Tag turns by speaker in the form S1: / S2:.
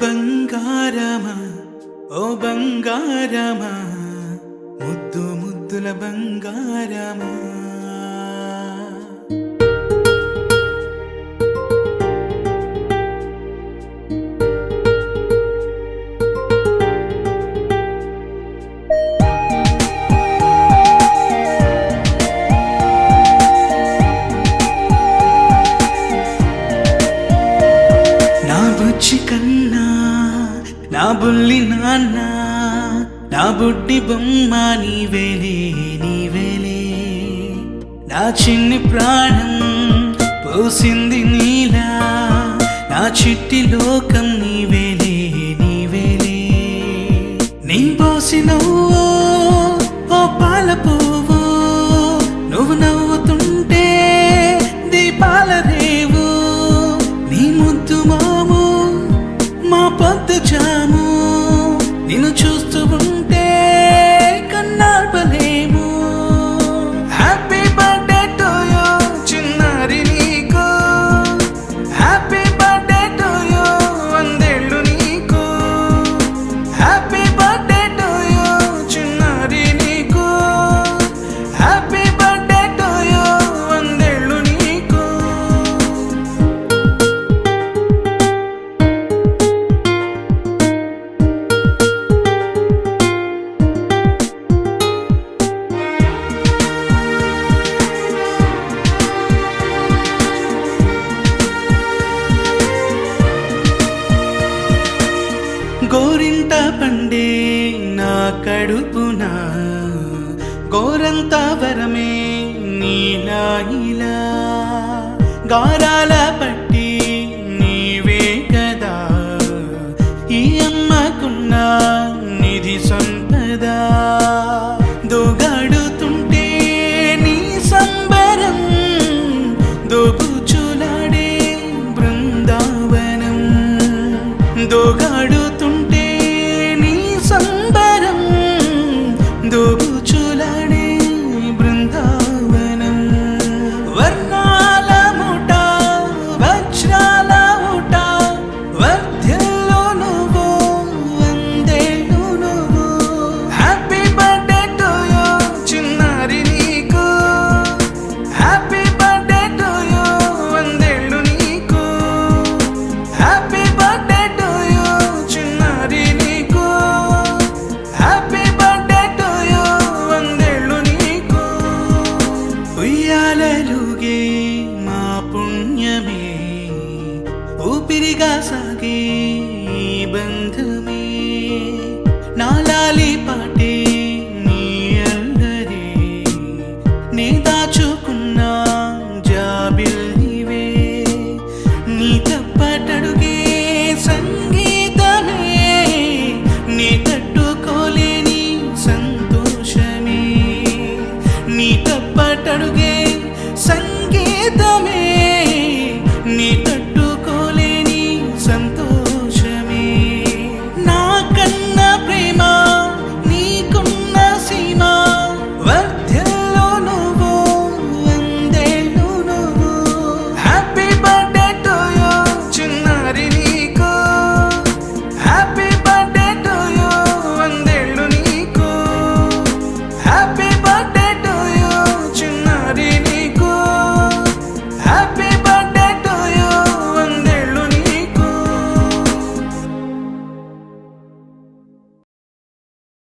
S1: బంగారమా ఓ బంగారమా ముద్దు ముద్దుల బంగారమా నా బుజ్జి కన్నా నా బుల్లి నాన్న నా బుడ్డి బొమ్మ నీవేలే నీవేలే నా చిన్ని ప్రాణం పోసింది నీలా నా చిట్టి లోకం నీవేలే నీవేలే నీ పోసినవో ఓ పాల పువ్వు నువ్వు నవ్వుతుంటే దీపాల రేవు నీ ముద్దు మాము మా పొద్దు జాము నిన్ను చూస్తూ ఉంటే కన్నార్పలేము హ్యాపీ బర్త్డే టు యూ చిన్నారి నీకు హ్యాపీ బర్త్డే టు యూ వందేళ్ళు నీకు హ్యాపీ బర్త్డే టు యూ చిన్నారి నీకు హ్యాపీ బర్త్డే టు యూ వందేళ్ళు నీకు గోరింట పండే నా కడుపున గోరంత వరమే నీలా ఇలా గారాల పట్టి నీవే కదా ఈ అమ్మకున్న నిధి సంపద దోగాడుతుంటే నీ సంబరం దోబుచులాడే బృందావనం దోగాడుతుంటే నీ సంబరం దోబుచులాడే బృందావనం వర్ణాల ముఠ వజ్రాల ఊట వర్ధ్యల్లో నువ్వు వందేళ్ళు నువ్వు హ్యాపీ బర్త్డే టు యూ చిన్నారి నీకు హ్యాపీ బర్త్డే టు యూ వందేళ్ళు నీకు హ్యాపీ బర్త్డే టు యూ చిన్నారి నీకు హ్యాపీ బర్త్డే టు యూ వందేళ్ళు నీకు ఉయ్యాలలుగే మా పుణ్యమే ఊపిరిగా సాగే ఈ బంధమే నాలాలి పాటే నీ అల్లరే నే దాచుకున్న జాబిల్లివే నీ తప్పటడుగే సంగీతమే నీ తట్టుకోలేని సంతోషమే నీ తప్పటడుగే